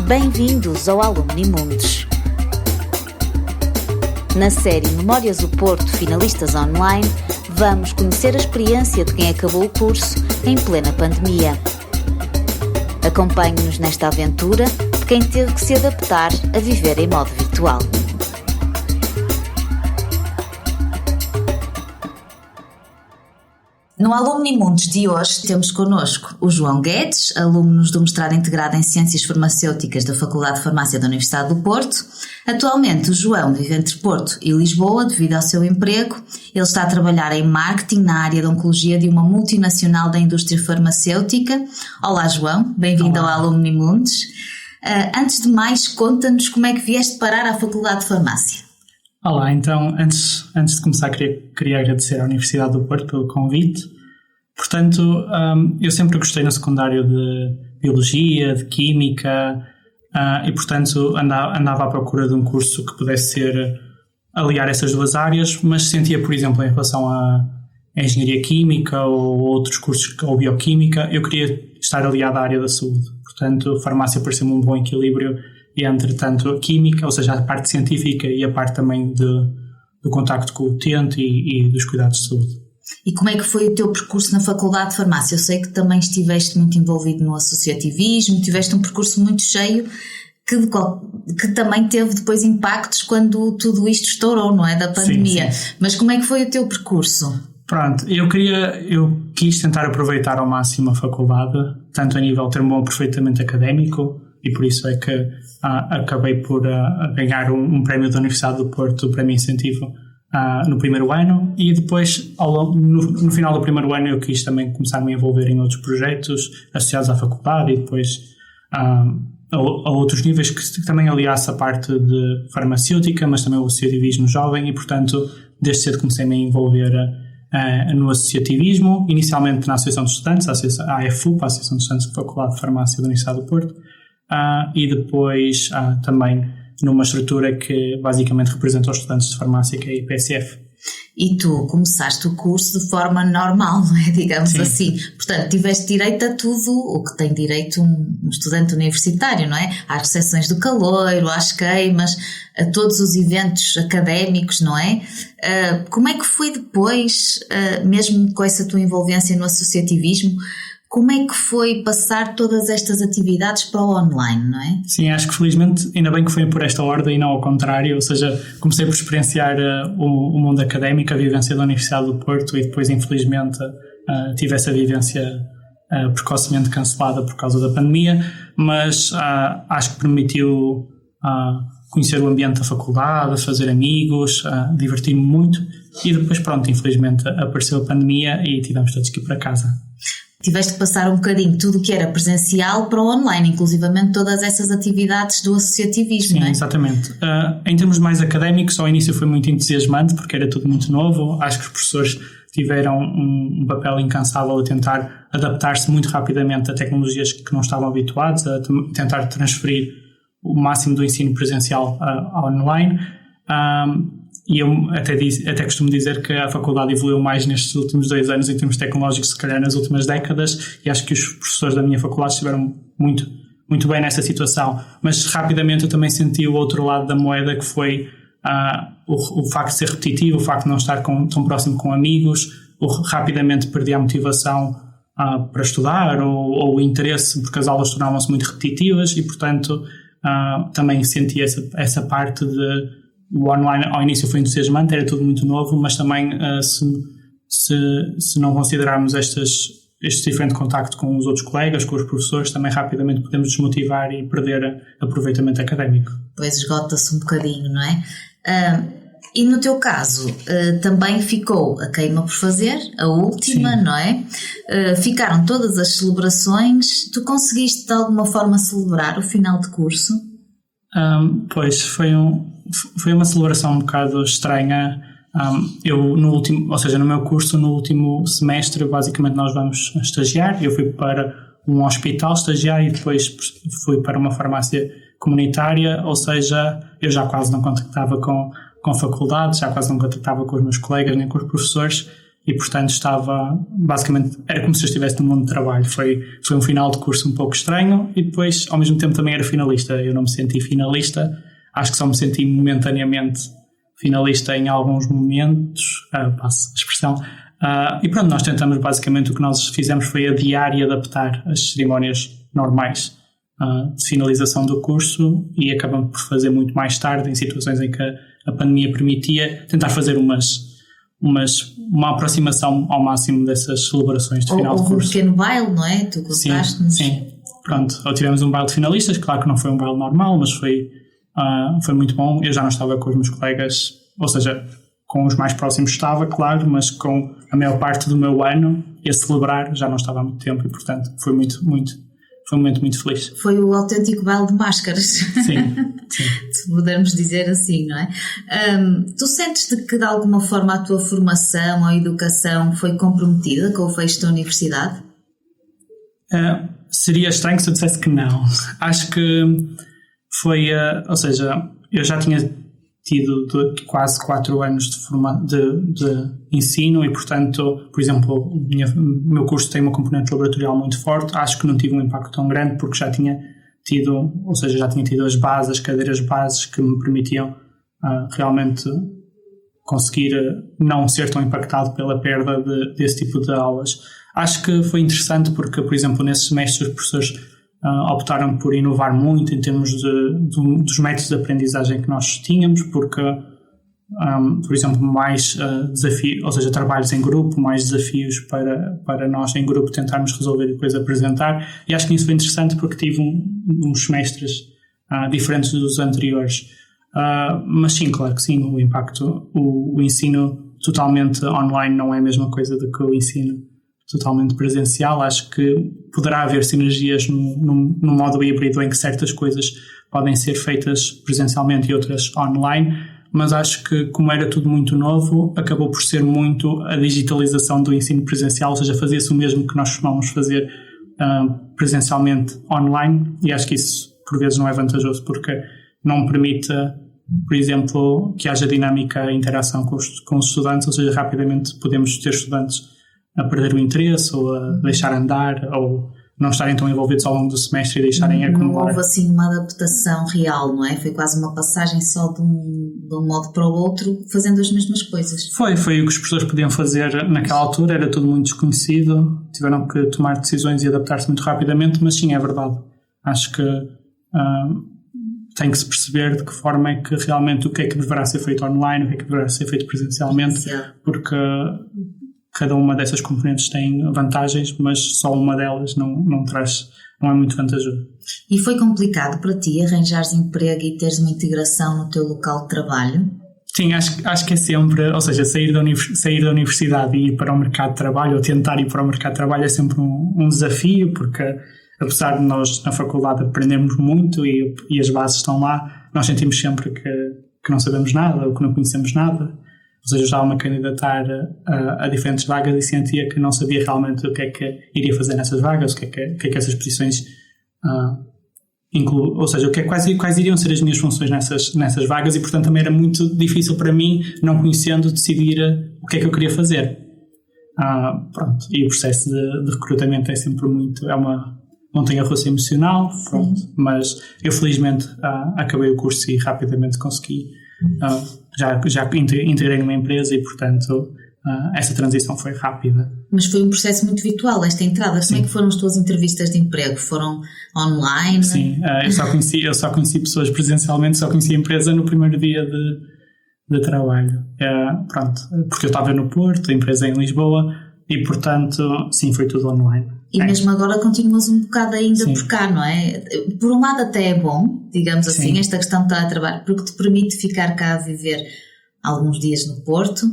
Bem-vindos ao Alumni Mundos. Na série Memórias do Porto Finalistas Online, vamos conhecer a experiência de quem acabou o curso em plena pandemia. Acompanhe-nos nesta aventura de quem teve que se adaptar a viver em modo virtual. No Alumni Mundos de hoje temos connosco o João Guedes, aluno do mestrado integrado em Ciências Farmacêuticas da Faculdade de Farmácia da Universidade do Porto. Atualmente o João vive entre Porto e Lisboa devido ao seu emprego. Ele está a trabalhar em marketing na área de oncologia de uma multinacional da indústria farmacêutica. Olá João, bem-vindo ao Alumni Mundos. Antes de mais, conta-nos como é que vieste parar à Faculdade de Farmácia. Olá, então, antes de começar queria agradecer à Universidade do Porto pelo convite. Portanto, eu sempre gostei no secundário de Biologia, de Química, e portanto andava à procura de um curso que pudesse aliar essas duas áreas, mas sentia, por exemplo, em relação à Engenharia Química ou outros cursos, ou Bioquímica, eu queria estar aliado à área da saúde. Portanto, farmácia pareceu-me um bom equilíbrio entre tanto a química, ou seja, a parte científica e a parte também do contacto com o utente e dos cuidados de saúde. E como é que foi o teu percurso na Faculdade de Farmácia? Eu sei que também estiveste muito envolvido no associativismo, tiveste um percurso muito cheio que também teve depois impactos quando tudo isto estourou, não é? Da pandemia. Sim. Mas como é que foi o teu percurso? Pronto, eu quis tentar aproveitar ao máximo a faculdade, tanto a nível de ter um bom aproveitamento académico, e por isso é que acabei por ganhar um prémio da Universidade do Porto, o prémio incentivo, no primeiro ano, e depois no final do primeiro ano eu quis também começar a me envolver em outros projetos associados à faculdade e depois a outros níveis que também aliasse a parte de farmacêutica, mas também o associativismo jovem, e portanto desde cedo comecei-me a envolver no associativismo, inicialmente na Associação de Estudantes, a AFUP, a Associação de Estudantes da Faculdade de Farmácia da Universidade do Porto, e depois também numa estrutura que basicamente representa os estudantes de farmácia, que é a IPSF. E tu começaste o curso de forma normal, não é? Digamos Sim. assim. Portanto, tiveste direito a tudo o que tem direito um estudante universitário, não é? Às recepções do caloiro, às queimas, a todos os eventos académicos, não é? Como é que foi depois, mesmo com essa tua envolvência no associativismo, como é que foi passar todas estas atividades para o online, não é? Sim, acho que felizmente ainda bem que foi por esta ordem e não ao contrário, ou seja, comecei por experienciar o mundo académico, a vivência da Universidade do Porto, e depois infelizmente tive essa vivência precocemente cancelada por causa da pandemia, mas acho que permitiu conhecer o ambiente da faculdade, fazer amigos, divertir-me muito, e depois pronto, infelizmente apareceu a pandemia e tivemos todos que ir para casa. Tiveste que passar um bocadinho tudo o que era presencial para o online, inclusivamente todas essas atividades do associativismo, Sim, não é? Exatamente. Em termos mais académicos, ao início foi muito entusiasmante porque era tudo muito novo. Acho que os professores tiveram um papel incansável a tentar adaptar-se muito rapidamente a tecnologias que não estavam habituados, a tentar transferir o máximo do ensino presencial ao online. E eu até costumo dizer que a faculdade evoluiu mais nestes últimos 2 anos em termos tecnológicos, se calhar nas últimas décadas, e acho que os professores da minha faculdade estiveram muito, muito bem nessa situação. Mas rapidamente eu também senti o outro lado da moeda, que foi o facto de ser repetitivo, o facto de não estar tão próximo com amigos, rapidamente perdi a motivação para estudar ou o interesse, porque as aulas tornavam-se muito repetitivas, e portanto também senti essa parte de o online. Ao início foi entusiasmante, era tudo muito novo, mas também se não considerarmos este diferente contacto com os outros colegas, com os professores, também rapidamente podemos desmotivar e perder aproveitamento académico. Pois esgota-se um bocadinho, não é? E no teu caso, também ficou a queima por fazer, a última, Sim. não é? Ficaram todas as celebrações. Tu conseguiste de alguma forma celebrar o final de curso? Pois, foi uma celebração um bocado estranha. Eu no meu curso, no último semestre, basicamente nós vamos estagiar. Eu fui para um hospital estagiar e depois fui para uma farmácia comunitária, ou seja, eu já quase não contactava com faculdades, já quase não contactava com os meus colegas nem com os professores, e portanto basicamente era como se eu estivesse no mundo de trabalho. Foi um final de curso um pouco estranho e depois ao mesmo tempo também era finalista. Eu não me senti finalista, acho que só me senti momentaneamente finalista em alguns momentos, passo a expressão, e pronto, nós tentamos basicamente, o que nós fizemos foi adiar e adaptar as cerimónias normais de finalização do curso e acabamos por fazer muito mais tarde, em situações em que a pandemia permitia, tentar fazer uma aproximação ao máximo dessas celebrações de final de curso. Houve um pequeno baile, não é? Tu contaste-nos. Sim. Pronto, ou tivemos um baile de finalistas, claro que não foi um baile normal, mas foi muito bom. Eu já não estava com os meus colegas, ou seja, com os mais próximos estava, claro, mas com a maior parte do meu ano a celebrar já não estava há muito tempo e, portanto, foi um momento muito feliz. Foi o autêntico baile de máscaras. Sim. Se pudermos dizer assim, não é? Tu sentes que de alguma forma a tua formação ou educação foi comprometida com o fecho da universidade? Seria estranho se eu dissesse que não. Acho que foi, ou seja, eu já tinha tido quase 4 anos de ensino e, portanto, por exemplo, o meu curso tem uma componente laboratorial muito forte. Acho que não tive um impacto tão grande porque já tinha tido as bases, as cadeiras bases que me permitiam realmente conseguir não ser tão impactado pela perda desse tipo de aulas. Acho que foi interessante porque, por exemplo, nesses semestres os professores optaram por inovar muito em termos dos métodos de aprendizagem que nós tínhamos, porque, por exemplo, mais desafios, ou seja, trabalhos em grupo, mais desafios para nós em grupo tentarmos resolver e depois apresentar, e acho que isso foi interessante porque tive uns semestres diferentes dos anteriores. Mas sim, claro que sim, o impacto, o ensino totalmente online não é a mesma coisa do que o ensino totalmente presencial. Acho que poderá haver sinergias no modo híbrido em que certas coisas podem ser feitas presencialmente e outras online, mas acho que, como era tudo muito novo, acabou por ser muito a digitalização do ensino presencial, ou seja, fazia-se o mesmo que nós costumamos fazer presencialmente online, e acho que isso por vezes não é vantajoso porque não permite, por exemplo, que haja dinâmica e interação com os estudantes, ou seja, rapidamente podemos ter estudantes a perder o interesse ou a deixar andar ou não estarem tão envolvidos ao longo do semestre e deixarem acumular. Não houve assim uma adaptação real, não é? Foi quase uma passagem só de um modo para o outro, fazendo as mesmas coisas. Foi o que os professores podiam fazer naquela altura, era tudo muito desconhecido, tiveram que tomar decisões e adaptar-se muito rapidamente, mas sim, é verdade. Acho que tem que se perceber de que forma é que realmente o que é que deverá ser feito online, o que é que deverá ser feito presencialmente, porque cada uma dessas componentes tem vantagens, mas só uma delas não é muito vantajoso. E foi complicado para ti arranjares emprego e teres uma integração no teu local de trabalho? Sim, acho que é sempre, ou seja, sair da universidade e ir para o mercado de trabalho, ou tentar ir para o mercado de trabalho é sempre um desafio, porque apesar de nós na faculdade aprendermos muito e as bases estão lá, nós sentimos sempre que não sabemos nada ou que não conhecemos nada. Ou seja, eu estava-me a candidatar a diferentes vagas e sentia que não sabia realmente o que é que iria fazer nessas vagas, o que é que essas posições incluem, ou seja, quais iriam ser as minhas funções nessas vagas, e portanto também era muito difícil para mim, não conhecendo, decidir o que é que eu queria fazer. Pronto. E o processo de recrutamento é sempre não tem arroço emocional, pronto, mas eu felizmente acabei o curso e rapidamente consegui. Já integrei numa empresa e, portanto, essa transição foi rápida. Mas foi um processo muito virtual, esta entrada. Como é que foram as tuas entrevistas de emprego? Foram online? Sim, eu só conheci pessoas presencialmente, só conheci a empresa no primeiro dia de trabalho. Pronto, porque eu estava no Porto, a empresa é em Lisboa, e, portanto, sim, foi tudo online. E mesmo agora continuas um bocado ainda por cá, não é? Por um lado até é bom, digamos assim, sim, esta questão de teletrabalho, porque te permite ficar cá a viver alguns dias no Porto.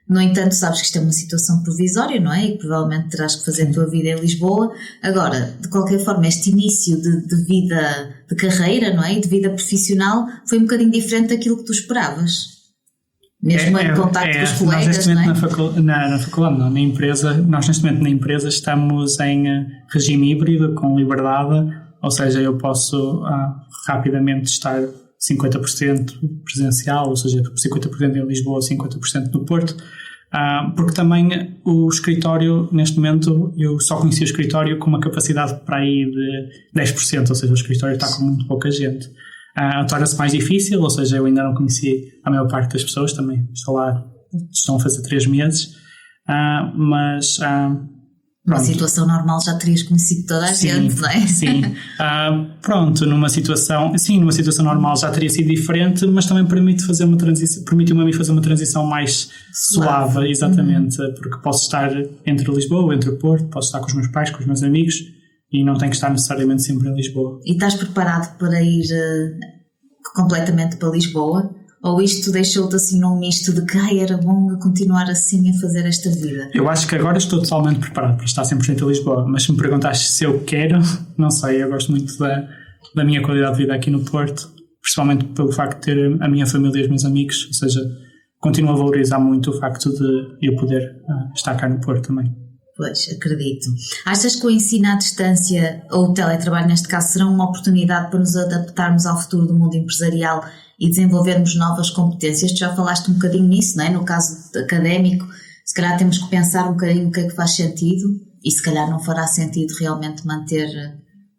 No entanto, sabes que isto é uma situação provisória, não é? E provavelmente terás que fazer a tua vida em Lisboa. Agora, de qualquer forma, este início de vida, de carreira, não é? E de vida profissional foi um bocadinho diferente daquilo que tu esperavas. Mesmo em contacto com os colegas, não é? Na faculdade, não, na empresa, nós neste momento na empresa estamos em regime híbrido, com liberdade, ou seja, eu posso rapidamente estar 50% presencial, ou seja, 50% em Lisboa, 50% no Porto, Porque também o escritório, neste momento, eu só conheci o escritório com uma capacidade para aí de 10%, ou seja, o escritório está com muito pouca gente. Torna-se mais difícil, ou seja, eu ainda não conheci a maior parte das pessoas, também estou lá, estão a fazer 3 meses, mas... Numa situação normal já terias conhecido toda a gente, não é? Sim. Numa situação normal já teria sido diferente, mas também permitiu-me a mim fazer uma transição mais suave, exatamente, porque posso estar entre Lisboa, entre o Porto, posso estar com os meus pais, com os meus amigos, e não tenho que estar necessariamente sempre em Lisboa. E estás preparado para ir completamente para Lisboa? Ou isto deixou-te assim num misto de que era bom continuar assim a fazer esta vida? Eu acho que agora estou totalmente preparado para estar 100% em Lisboa, mas se me perguntaste se eu quero, não sei, eu gosto muito da minha qualidade de vida aqui no Porto, principalmente pelo facto de ter a minha família e os meus amigos, ou seja, continuo a valorizar muito o facto de eu poder estar cá no Porto também. Pois, acredito. Achas que o ensino à distância, ou o teletrabalho neste caso, serão uma oportunidade para nos adaptarmos ao futuro do mundo empresarial e desenvolvermos novas competências? Tu já falaste um bocadinho nisso, não é? No caso académico, se calhar temos que pensar um bocadinho o que é que faz sentido e se calhar não fará sentido realmente manter,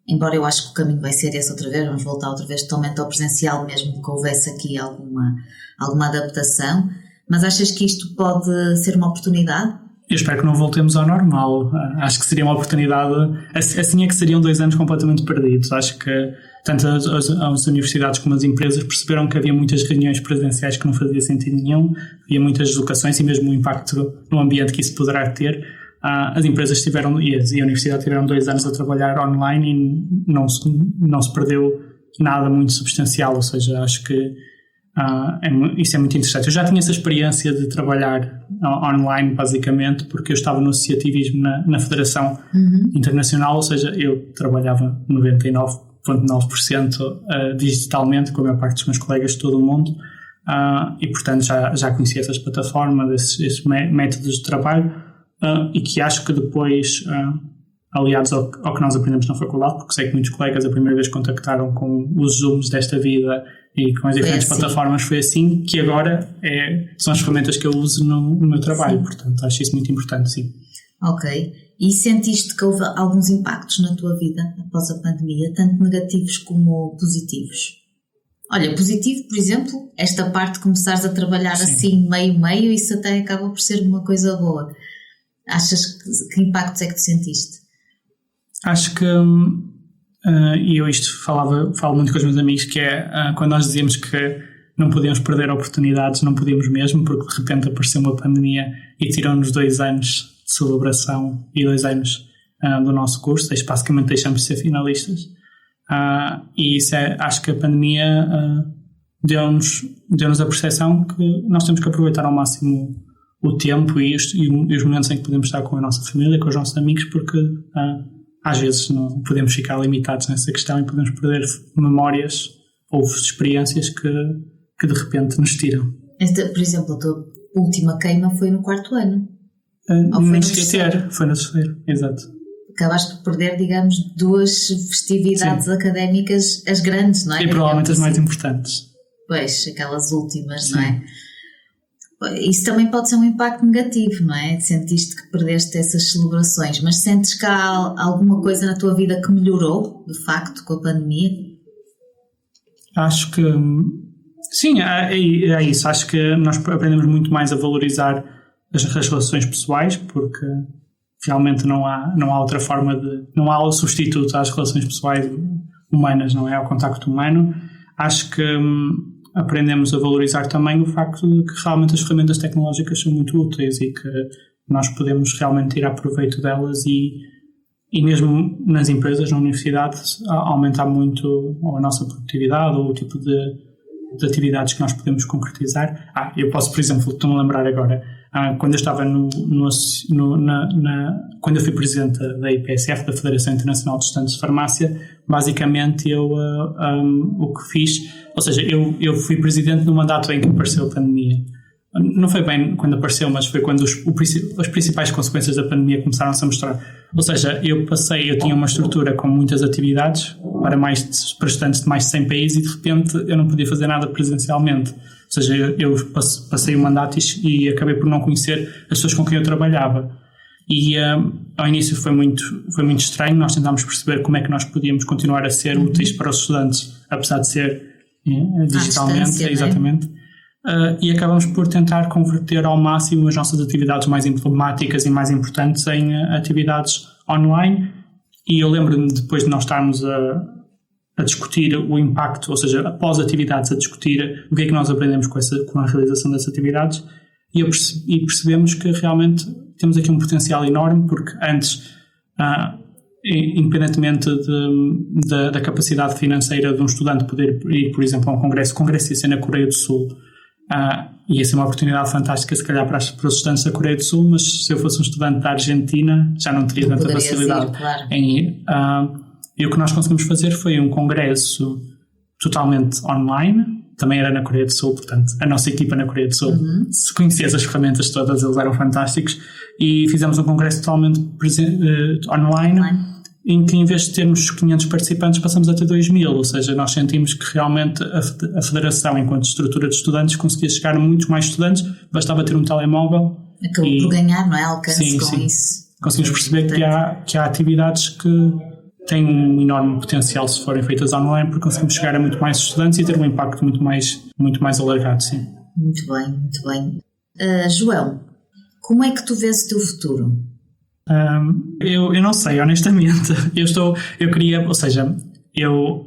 embora eu acho que o caminho vai ser esse outra vez, vamos voltar outra vez totalmente ao presencial, mesmo que houvesse aqui alguma adaptação, mas achas que isto pode ser uma oportunidade? Eu espero que não voltemos ao normal. Acho que seria uma oportunidade, assim é que seriam 2 anos completamente perdidos. Acho que tanto as universidades como as empresas perceberam que havia muitas reuniões presenciais que não fazia sentido nenhum, havia muitas deslocações e mesmo o impacto no ambiente que isso poderá ter. As empresas tiveram, e a universidade tiveram 2 anos a trabalhar online e não se perdeu nada muito substancial, ou seja, acho que isso é muito interessante. Eu já tinha essa experiência de trabalhar online, basicamente, porque eu estava no associativismo na Federação Internacional, ou seja, eu trabalhava 99,9% digitalmente com a maior parte dos meus colegas de todo o mundo, e portanto já conhecia essas plataformas, esses métodos de trabalho, e que acho que depois, aliados ao que nós aprendemos na faculdade, porque sei que muitos colegas a primeira vez contactaram com os Zooms desta vida e com as diferentes plataformas, foi assim que agora são as ferramentas que eu uso no meu trabalho. Sim. Portanto, acho isso muito importante, sim. Ok. E sentiste que houve alguns impactos na tua vida após a pandemia, tanto negativos como positivos? Olha, positivo, por exemplo, esta parte de começares a trabalhar assim meio-meio, isso até acaba por ser uma coisa boa. Achas que impactos é que tu sentiste? Acho que, e eu falo muito com os meus amigos, que quando nós dizíamos que não podíamos perder oportunidades, não podíamos mesmo, porque de repente apareceu uma pandemia e tirou-nos 2 anos de celebração e 2 anos do nosso curso, basicamente deixamos de ser finalistas, e isso acho que a pandemia deu-nos a percepção que nós temos que aproveitar ao máximo o tempo e os momentos em que podemos estar com a nossa família, com os nossos amigos, porque às vezes não podemos ficar limitados nessa questão e podemos perder memórias ou experiências que de repente nos tiram. Por exemplo, a tua última queima foi no 4º ano? Nem esquecer, foi no 3º, exato. Acabaste por perder, digamos, 2 festividades académicas, as grandes, não é? E provavelmente as mais importantes. Pois, aquelas últimas, não é? Isso também pode ser um impacto negativo, não é? Sentiste que perdeste essas celebrações, mas sentes que há alguma coisa na tua vida que melhorou, de facto, com a pandemia? Acho que sim, é isso. Acho que nós aprendemos muito mais a valorizar as relações pessoais, porque realmente não há outra forma não há substituto às relações pessoais humanas, não é? Ao contacto humano. Acho que aprendemos a valorizar também o facto de que realmente as ferramentas tecnológicas são muito úteis e que nós podemos realmente tirar proveito delas e mesmo nas empresas, na universidade, aumentar muito a nossa produtividade ou o tipo de atividades que nós podemos concretizar. Eu posso, por exemplo, estou-me a lembrar agora, quando eu estava quando eu fui presidente da IPSF, da Federação Internacional de Estudantes de Farmácia, basicamente o que fiz, ou seja, eu fui presidente no mandato em que apareceu a pandemia. Não foi bem quando apareceu, mas foi quando as principais consequências da pandemia começaram-se a mostrar. Ou seja, eu tinha uma estrutura com muitas atividades para estudantes de mais de 100 países e de repente eu não podia fazer nada presencialmente. seja, eu passei o mandato e acabei por não conhecer as pessoas com quem eu trabalhava. E ao início foi muito estranho. Nós tentámos perceber como é que nós podíamos continuar a ser úteis para os estudantes, apesar de ser digitalmente, exatamente. E acabamos por tentar converter ao máximo as nossas atividades mais emblemáticas e mais importantes em atividades online. E eu lembro-me, depois de nós estarmos a discutir o impacto, ou seja, após atividades, a discutir o que é que nós aprendemos com a realização dessas atividades, e percebemos que realmente temos aqui um potencial enorme, porque antes, independentemente da capacidade financeira de um estudante poder ir, por exemplo, a um congresso, o congresso ia ser na Coreia do Sul, ia ser uma oportunidade fantástica, se calhar, para os estudantes da Coreia do Sul, mas se eu fosse um estudante da Argentina, já não teria tanta facilidade em ir. E o que nós conseguimos fazer foi um congresso totalmente online, também era na Coreia do Sul, portanto, a nossa equipa na Coreia do Sul, se conhecias as ferramentas todas, eles eram fantásticos, e fizemos um congresso totalmente online, em que em vez de termos 500 participantes, passamos a ter 2.000, ou seja, nós sentimos que realmente a Federação, enquanto estrutura de estudantes, conseguia chegar a muitos mais estudantes, bastava ter um telemóvel. Acabou por ganhar, não é? Alcance com isso. Conseguimos perceber que há atividades que têm um enorme potencial se forem feitas online, porque conseguimos chegar a muito mais estudantes e ter um impacto muito mais alargado, sim. Muito bem, muito bem. João, como é que tu vês o teu futuro? Eu não sei, honestamente.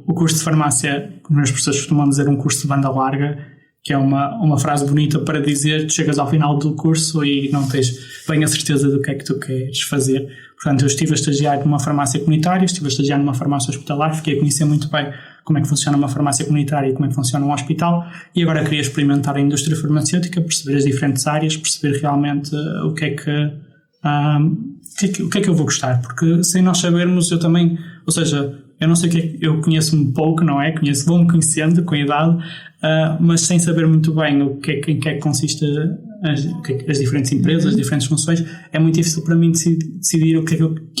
O curso de farmácia, como os professores costumam dizer, um curso de banda larga, que é uma frase bonita para dizer, tu chegas ao final do curso e não tens bem a certeza do que é que tu queres fazer. Portanto, eu estive a estagiar numa farmácia comunitária, estive a estagiar numa farmácia hospitalar, fiquei a conhecer muito bem como é que funciona uma farmácia comunitária e como é que funciona um hospital, e agora queria experimentar a indústria farmacêutica, perceber as diferentes áreas, perceber realmente o que é que eu vou gostar, porque sem nós sabermos, eu também, ou seja, eu não sei o que é que eu conheço-me pouco, não é? Vou-me conhecendo com a idade, mas sem saber muito bem em que é que consiste as diferentes empresas, as diferentes funções, é muito difícil para mim decidir o que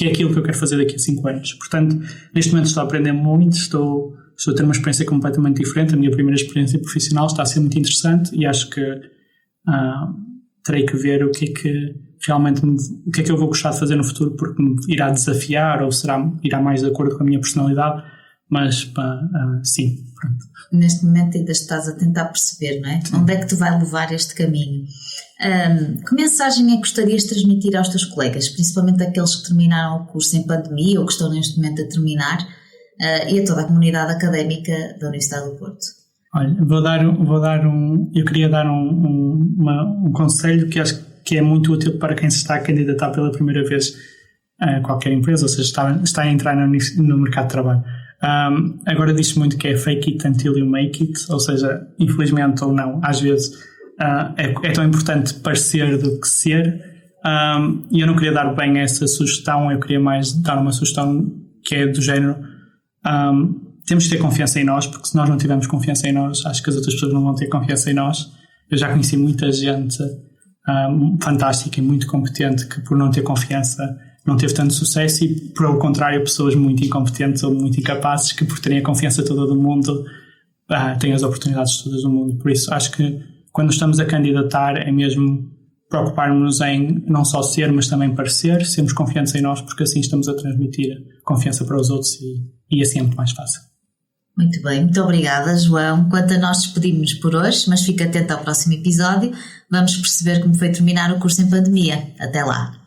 é aquilo que eu quero fazer daqui a 5 anos. Portanto, neste momento estou a aprender muito, estou a ter uma experiência completamente diferente. A minha primeira experiência profissional está a ser muito interessante e acho que terei que ver o que é que eu vou gostar de fazer no futuro, porque me irá desafiar ou irá mais de acordo com a minha personalidade, mas sim, pronto. Neste momento ainda estás a tentar perceber, não é? Sim. Onde é que te vai levar este caminho? Que mensagem é que gostarias de transmitir aos teus colegas, principalmente aqueles que terminaram o curso em pandemia ou que estão neste momento a terminar, e a toda a comunidade académica da Universidade do Porto? Olha, eu queria dar um conselho que acho que é muito útil para quem se está a candidatar pela primeira vez a qualquer empresa, ou seja, está a entrar no mercado de trabalho. Agora diz-se muito que é fake it until you make it, ou seja, infelizmente ou não, às vezes é tão importante parecer do que ser, e eu não queria dar bem essa sugestão, eu queria mais dar uma sugestão que é do género, temos que ter confiança em nós, porque se nós não tivermos confiança em nós, acho que as outras pessoas não vão ter confiança em nós. Eu já conheci muita gente fantástica e muito competente que por não ter confiança não teve tanto sucesso, e por ao contrário, pessoas muito incompetentes ou muito incapazes que por terem a confiança toda do mundo têm as oportunidades todas do mundo. Por isso acho que quando estamos a candidatar é mesmo preocuparmos em não só ser, mas também parecer, sermos confiantes em nós, porque assim estamos a transmitir confiança para os outros e assim é muito mais fácil. Muito bem, muito obrigada, João. Quanto a nós despedimos por hoje, mas fica atento ao próximo episódio, vamos perceber como foi terminar o curso em pandemia. Até lá!